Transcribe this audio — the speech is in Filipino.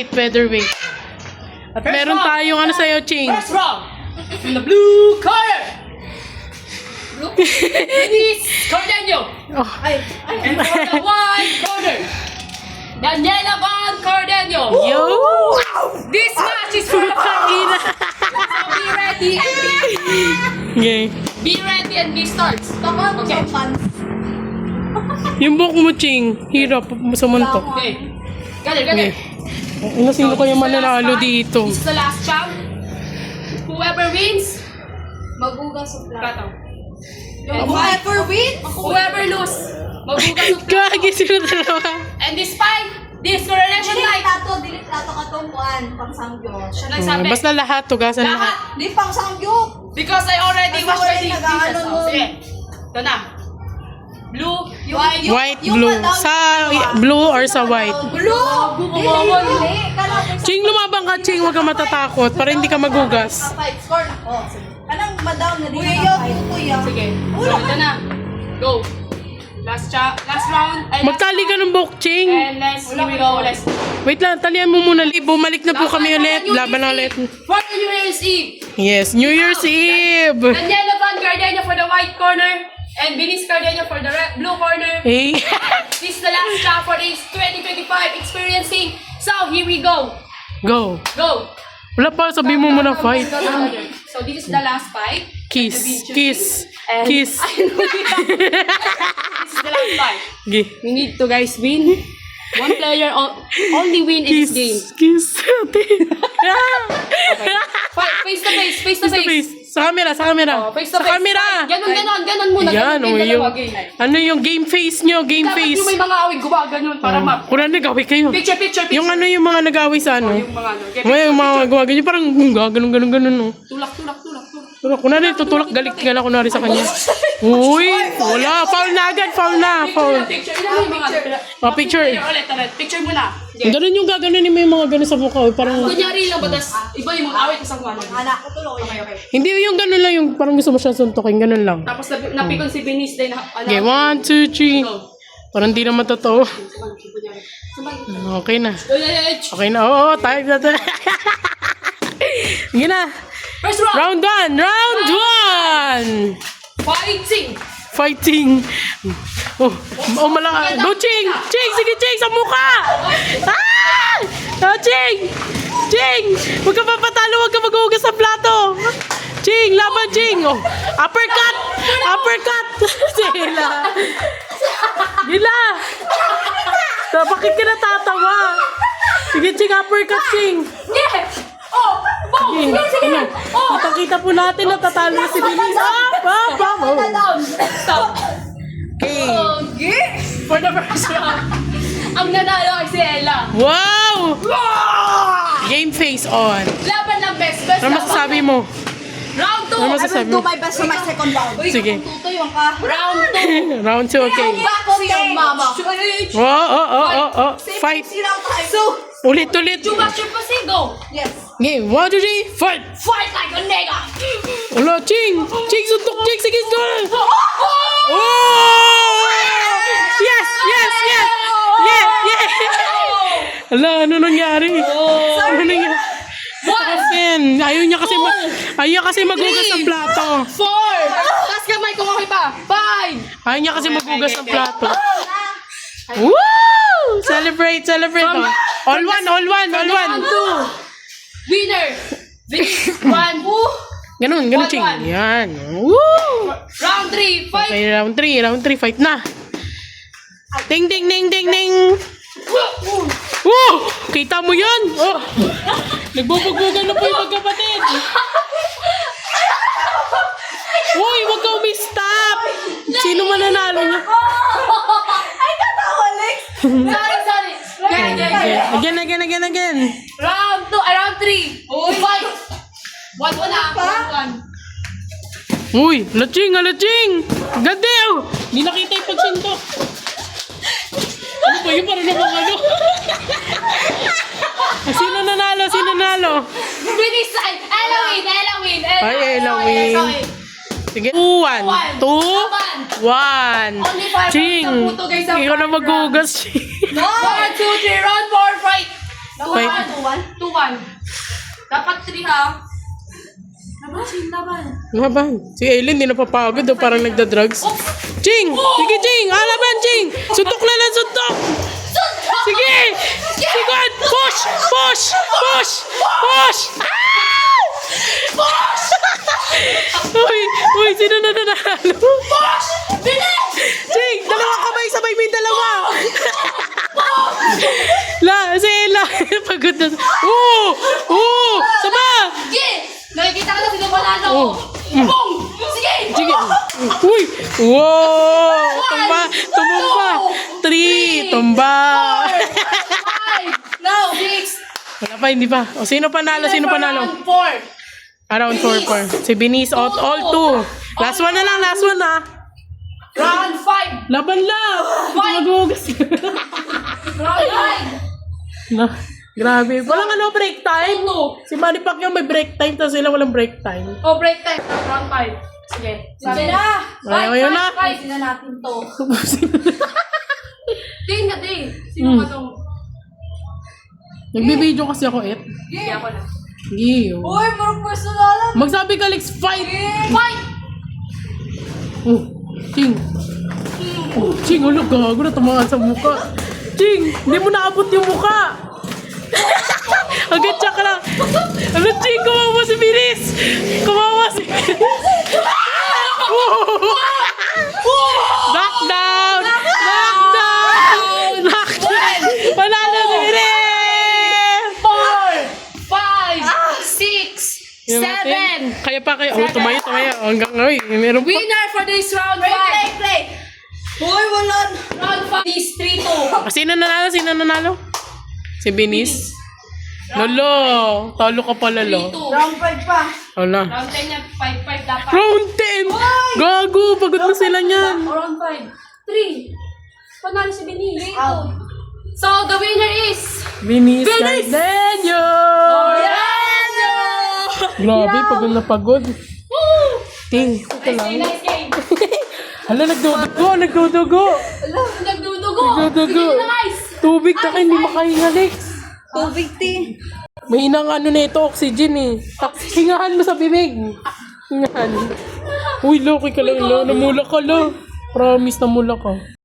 Featherweight. At meron tayong ano sa'yo, Ching. First round. In the blue corner. Denise Cardenio. Oh. And for the white corner, Daniela Van Cardenio. Yo! This match is for the fans. So be ready and Okay. be ready and be starts. Okay. Yung buhok mo, Ching. Hirap sumuntok. Okay. Gather. Okay. Ano, sino kaya mananalo dito? This is the last round. Whoever wins, Magugas sa plato. plato. Whoever wins? Whoever lose, magugas ng plato. Kagi sino dalawa. And despite this coronation night, Dilit plato ka tong kuan, pang sanggyo. siya nagsabi, Basta lahat, tugasan lahat. lahat, Di pang sanggyo. because I already Basta washed my wala dishes. nag-aano Oh, nun. sige. Ito na. Blue, white, White, Yung blue. madam- Sa blue or sa white? Blue! Dili! Ching, lumabang ka, Ching. Huwag ka matatakot para hindi ka magugas. Fight, score na. Oh, sige. Kanang madam na di na fight. Kuya. Sige. So, ito na. Go. Last round. Ay, Magtali ka ng buhok, Ching. And here we go. Let's Wait lang, talian mo muna. Bumalik na po kami ulit. Laban na ulit. For the New Year's Eve. Yes, New Year's Eve. Daniela Van Cardenio for the white corner. And Denise Cardenio for the blue corner. Hey. This is the last round for this 2025 experiencing. So, here we go. Go. Go. Wala pa, sabi mo muna fight. So, this is the last fight. Kiss. Kiss. And Kiss. This is the last fight. Okay. We need to guys win. One player only win in this game. Kiss. Kiss. Okay. Face to face, face to face. Face. Sa camera, sa camera. Oh, face to Sa face. camera. Ganon muna. Yan, ganon o yung yung, dalawa, game. ano yung game face nyo, game Dapat face. yung may mga awig gumawa ganon para ma... Kung nag-away kayo. Picture. Yung ano yung mga nag-away sa ano. Yung mga ano. Okay, May mga gawa ganyan, parang ganun. No. Tulak. Tulak, kunwari tutulak, galit ka na kunwari sa kanya. Uy, wala, foul na agad, foul. Picture. Ilan yung mga... Picture. Ulit. Picture muna. Okay. Ganun yung gaganon ni may mga ganun sa mukha. Parang, Kunyari lang ba, tas iba yung mga awit isang ano. Anak ko tuloy. Okay. hindi yung ganun lang yung parang gusto mo siya suntukin, ganun lang. Tapos napikon si Benice din. Okay, 1, 2, 3. Go. Parang di naman totoo. Okay na. Okay na, oo, tayo na tayo. Sige na. First round. Round 1! Fighting. Oh, malaka. Go, Ching! Sige, Ching, sa mukha! Ching! Huwag ka papatalo, huwag ka maghugas sa plato! Ching, laban, Ching! Oh, uppercut! Dila! Bakit ka natatawa? Sige, Ching, uppercut, Ching! Yeah! Oh! Boom! Sige! Oh! Kita po natin na tatalo na si Bilis. Stop! Okay. For the first round, ang nanalo ay si Ella. Wow! Game face on. Laban ng best. Ano masasabi mo? Round 2. Ano masasabi mo? Do my best for my second round. Sige. Tutoy ka. Round 2. Round 2, okay. Back to your mama. Oh. Fight. So, Ulit. You must your pussy. Go. yes. Game 1, 2, 3, fight! Fight like a nigga. Wala, Ching! Suntok, Ching! Sige, Oh! Oh! Yes! Ala, ano nangyari? Ano nangyari? Pen, ayaw niya kasi maghugas ng plato. 4. Taas kamay kung okay pa. 5. Ayaw niya kasi maghugas ng plato. Woo! Celebrate. Oh. All one. Round 2. Winner. Vince 1. Ganun, Ching. 1-1. Yan. Woo! Round 3. Fight. Okay, round 3, fight na. Ding. Oh! Kita mo yan? Oh! Nagbubugbugan na po yung magkapatid. Uy, wag ka umi-stop! Sino mananalo niya? Ay, katawa, Lex. Sorry. Again. Round 2. Round 3. Fight. 1-1 na. 1-1. Uy, laching! Gande, oh! Hindi nakita yung pagsuntok. Ano ba yun? Parang namang ano? Sino nanalo? Bilis. Ella win. Ay, Ella win. Okay. Sige. 2, 1, 2, 1. Only 5 Ching, rounds na puto, guys, sa ikaw na first maghugas, Ching. 1, 2, 3. Round 4. Fight. Okay. 2-1. Dapat 3 ha. Laban. Laban. Si Aileen, di napapagod. Oh, parang nagda-drugs. Ching! Sige, Ching! Laban, Ching! Suntok na lang, suntok! Sige! Sigod! Push! Push! Push! Push! Ah! Push! Uy, sino na nanalo? Push! Bilis! Ching! Dalawang kamay, sabay may dalawa! Si Ella, pagod na. Sama! Sige! Nakikita ka na sino panalo. Oh. Boom! Sige! Sige. Uy! Wow! Tumba! Tumumba! 3! Tumba! 5! Now, 6! Wala pa, hindi pa. O, sino panalo? Sino panalo? 4! Around 4. Si Binis, all 2. Last one na lang, last one na. Round 5! Laban lang! Maghugas. Round 5! Na, grabe. Walang ano, break time. No. Si Manny Pacquiao may break time, tapos sila walang break time. Oh, break time. Round 5. Sige. Sige na. Ayaw na. Ayusin na natin to. Ting na ting. Sino ka tong? Nagbibideo kasi ako, Hindi ako na. Iyo. Uy, parang personalan. Magsabi ka, Lex, fight! Fight! Oh, Ching. Oh, Ching, ulo, gago na tumangan sa muka. Ching, hindi mo naabot yung muka. Agad siya ka lang. Ano, Ching, kumawa si Binis. Kumawa si Knockdown! Knockdown! Knockdown! Panalo si Binis! 4, 5, 6, 7. Kaya pa kayo. Oh, tumayo. Hanggang ngayon. Meron pa. Winner for this round 5. Play. Uy, wala. Round 5 is 3-2. Sino nanalo? Si Binis? Lolo, talo ka pala, lo. 3-2. Round 5 pa. Wala. Round 10 yan, 5-5 dapat. Round 10! Gago, pagod na sila niyan. Round 5. 3. Panalo si Benny. Out. So, the winner is... Binis Binis! Cardenio! Grabe, pagod na pagod. Ting, ito lang. Nice game. Hala, nagdudugo. Nagdudugo. Nagdudugo. Nice. Tubig na kayo, hindi makahinga, Lex. Tubig tea. May inang ano na ito, oxygen eh. Hingahan mo sa bibig. Hingahan. Uy, Loki ka lang, lo. Namula ka, lo. Promise, namula ka.